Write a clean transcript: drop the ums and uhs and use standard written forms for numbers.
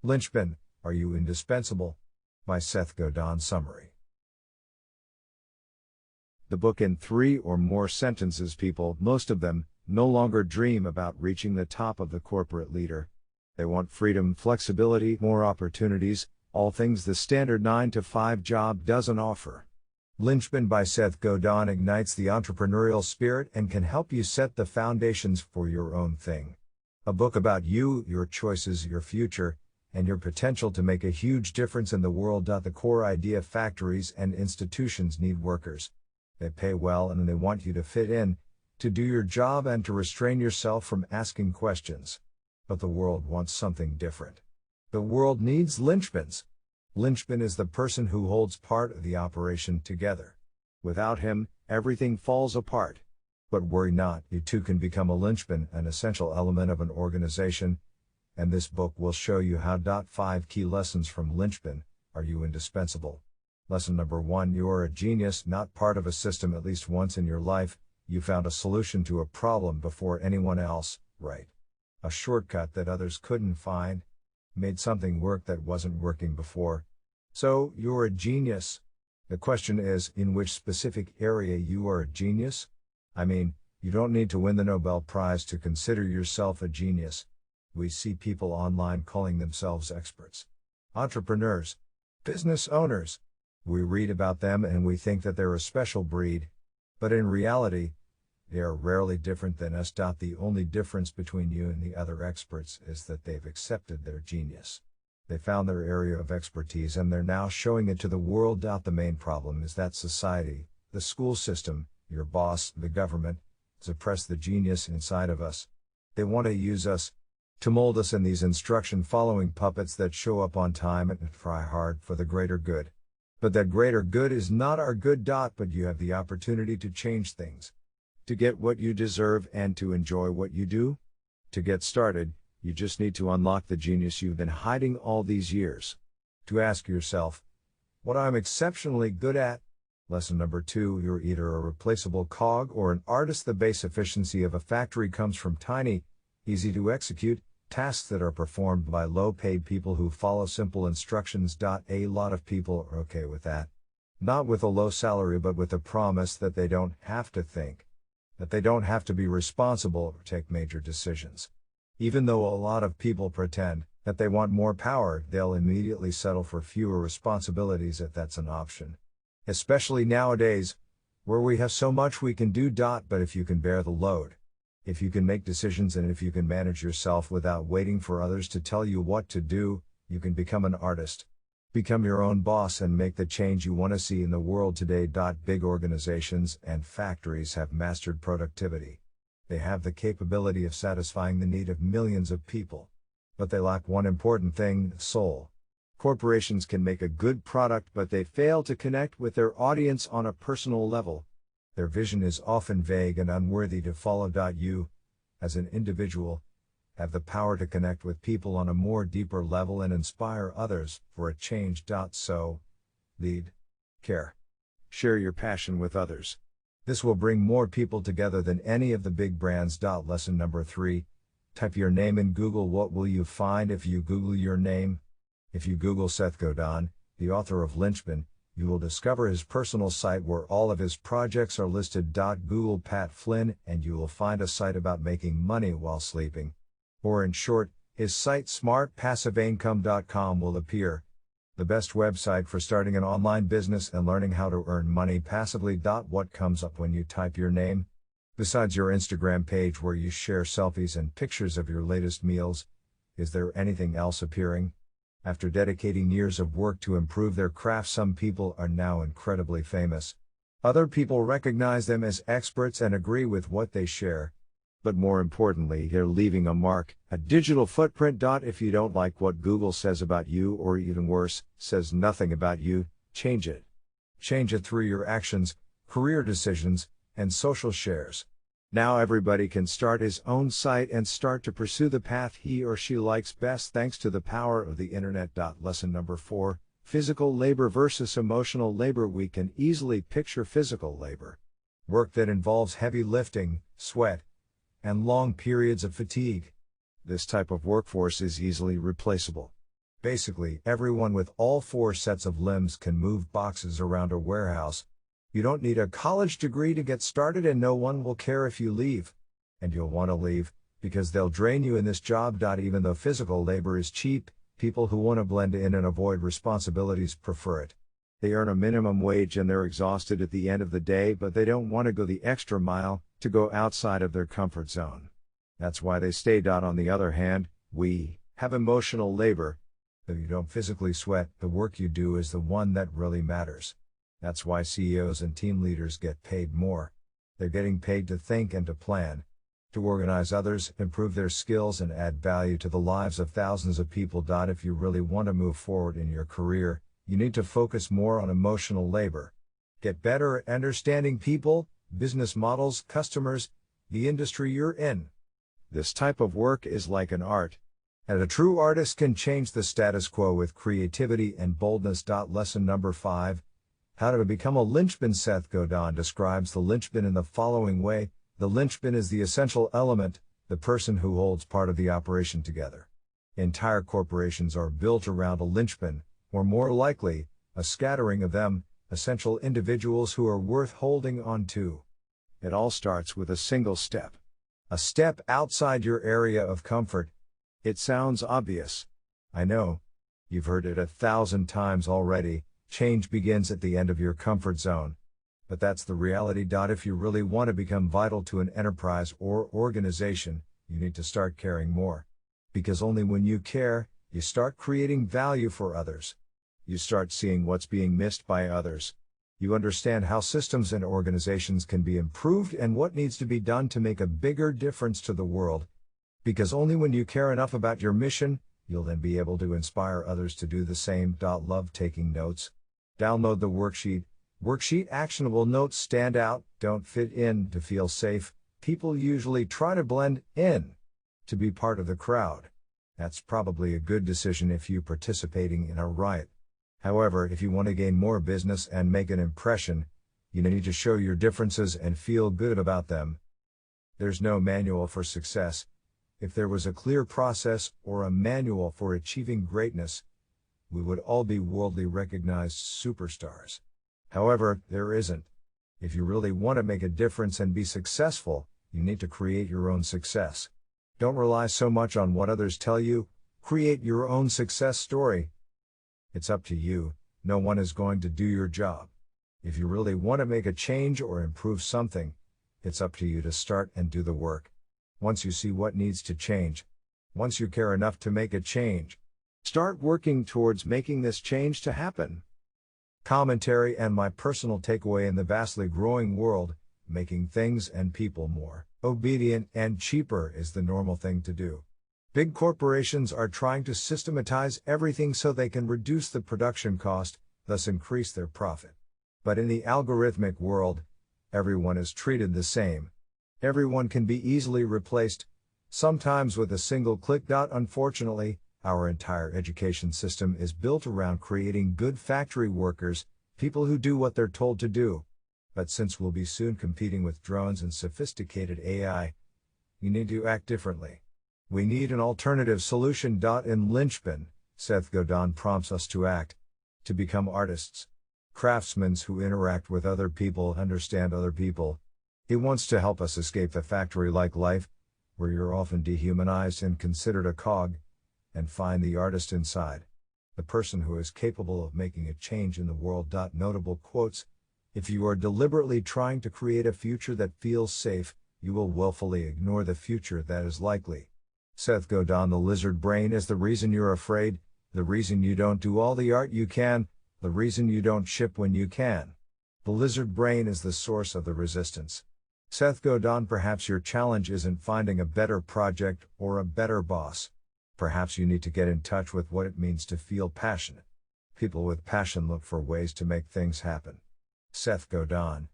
Linchpin, Are You Indispensable? By Seth Godin. Summary. The book in 3 or more sentences. People, most of them, no longer dream about reaching the top of the corporate leader. They want freedom, flexibility, more opportunities, all things the standard 9-to-5 job doesn't offer. Linchpin by Seth Godin ignites the entrepreneurial spirit and can help you set the foundations for your own thing. A book about you, your choices, your future, and your potential to make a huge difference in the world. The core idea: factories and institutions need workers. They pay well and they want you to fit in, to do your job and to restrain yourself from asking questions. But the world wants something different. The world needs linchpins. Linchpin is the person who holds part of the operation together. Without him, everything falls apart. But worry not, you too can become a linchpin, an essential element of an organization. And this book will show you how. 5 key lessons from Linchpin: Are You Indispensable? Lesson number 1: You are a genius, not part of a system. At least once in your life, you found a solution to a problem before anyone else, right? A shortcut that others couldn't find. Made something work that wasn't working before. So, you're a genius. The question is, in which specific area you are a genius? I mean, you don't need to win the Nobel Prize to consider yourself a genius. We see people online calling themselves experts. Entrepreneurs. Business owners. We read about them and we think that they're a special breed. But in reality, they are rarely different than us. The only difference between you and the other experts is that they've accepted their genius. They found their area of expertise and they're now showing it to the world. The main problem is that society, the school system, your boss, the government, suppress the genius inside of us. They want to use us, to mold us in these instruction-following puppets that show up on time and try hard for the greater good. But that greater good is not our good. But you have the opportunity to change things. To get what you deserve and to enjoy what you do. To get started, you just need to unlock the genius you've been hiding all these years. To ask yourself, what I'm exceptionally good at? Lesson number 2: You're either a replaceable cog or an artist. The base efficiency of a factory comes from tiny, easy to execute tasks that are performed by low-paid people who follow simple instructions. A lot of people are okay with that. Not with a low salary, but with the promise that they don't have to think. That they don't have to be responsible or take major decisions. Even though a lot of people pretend that they want more power, they'll immediately settle for fewer responsibilities if that's an option. Especially nowadays, where we have so much we can do. But if you can bear the load, if you can make decisions, and if you can manage yourself without waiting for others to tell you what to do, you can become an artist. Become your own boss and make the change you want to see in the world today. Big organizations and factories have mastered productivity. They have the capability of satisfying the need of millions of people. But they lack one important thing: soul. Corporations can make a good product, but they fail to connect with their audience on a personal level. Their vision is often vague and unworthy to follow. You, as an individual, have the power to connect with people on a more deeper level and inspire others for a change. So, lead, care, share your passion with others. This will bring more people together than any of the big brands. Lesson number 3: Type your name in Google. What will you find if you Google your name? If you Google Seth Godin, the author of Linchpin, you will discover his personal site where all of his projects are listed. Google Pat Flynn and you will find a site about making money while sleeping. Or in short, his site smartpassiveincome.com will appear. The best website for starting an online business and learning how to earn money passively. What comes up when you type your name? Besides your Instagram page where you share selfies and pictures of your latest meals, is there anything else appearing? After dedicating years of work to improve their craft, some people are now incredibly famous. Other people recognize them as experts and agree with what they share. But more importantly, they're leaving a mark, a digital footprint. If you don't like what Google says about you, or even worse, says nothing about you, change it. Change it through your actions, career decisions, and social shares. Now everybody can start his own site and start to pursue the path he or she likes best thanks to the power of the internet. Lesson number 4: Physical labor versus emotional labor. We can easily picture physical labor. Work that involves heavy lifting, sweat, and long periods of fatigue. This type of workforce is easily replaceable. Basically, everyone with all four sets of limbs can move boxes around a warehouse. You don't need a college degree to get started, and no one will care if you leave. And you'll want to leave, because they'll drain you in this job. Even though physical labor is cheap, people who want to blend in and avoid responsibilities prefer it. They earn a minimum wage and they're exhausted at the end of the day, but they don't want to go the extra mile, to go outside of their comfort zone. That's why they stay. On the other hand, we have emotional labor. Though you don't physically sweat, the work you do is the one that really matters. That's why CEOs and team leaders get paid more. They're getting paid to think and to plan, to organize others, improve their skills, and add value to the lives of thousands of people. If you really want to move forward in your career, you need to focus more on emotional labor. Get better at understanding people, business models, customers, the industry you're in. This type of work is like an art, and a true artist can change the status quo with creativity and boldness. Lesson number 5. How to become a linchpin. Seth Godin describes the linchpin in the following way: the linchpin is the essential element, the person who holds part of the operation together. Entire corporations are built around a linchpin, or more likely, a scattering of them, essential individuals who are worth holding on to. It all starts with a single step. A step outside your area of comfort. It sounds obvious. I know. You've heard it 1,000 times already. Change begins at the end of your comfort zone. But that's the reality. If you really want to become vital to an enterprise or organization, you need to start caring more. Because only when you care, you start creating value for others. You start seeing what's being missed by others. You understand how systems and organizations can be improved and what needs to be done to make a bigger difference to the world. Because only when you care enough about your mission, you'll then be able to inspire others to do the same. Love taking notes. Download the worksheet. Worksheet actionable notes: stand out, don't fit in, to feel safe. People usually try to blend in, to be part of the crowd. That's probably a good decision if you're participating in a riot. However, if you want to gain more business and make an impression, you need to show your differences and feel good about them. There's no manual for success. If there was a clear process or a manual for achieving greatness, we would all be worldly recognized superstars. However, there isn't. If you really want to make a difference and be successful, you need to create your own success. Don't rely so much on what others tell you. Create your own success story. It's up to you. No one is going to do your job. If you really want to make a change or improve something, it's up to you to start and do the work. Once you see what needs to change, once you care enough to make a change, start working towards making this change to happen. Commentary and my personal takeaway: in the vastly growing world, making things and people more obedient and cheaper is the normal thing to do. Big corporations are trying to systematize everything so they can reduce the production cost, thus increase their profit. But in the algorithmic world, everyone is treated the same. Everyone can be easily replaced, sometimes with a single click. Unfortunately, our entire education system is built around creating good factory workers, people who do what they're told to do. But since we'll be soon competing with drones and sophisticated AI, you need to act differently. We need an alternative solution. In Linchpin, Seth Godin prompts us to act, to become artists, craftsmen who interact with other people, understand other people. He wants to help us escape the factory-like life, where you're often dehumanized and considered a cog, and find the artist inside, the person who is capable of making a change in the world. Notable quotes: if you are deliberately trying to create a future that feels safe, you will willfully ignore the future that is likely. Seth Godin: the lizard brain is the reason you're afraid, the reason you don't do all the art you can, the reason you don't ship when you can. The lizard brain is the source of the resistance. Seth Godin: perhaps your challenge isn't finding a better project or a better boss. Perhaps you need to get in touch with what it means to feel passionate. People with passion look for ways to make things happen. Seth Godin.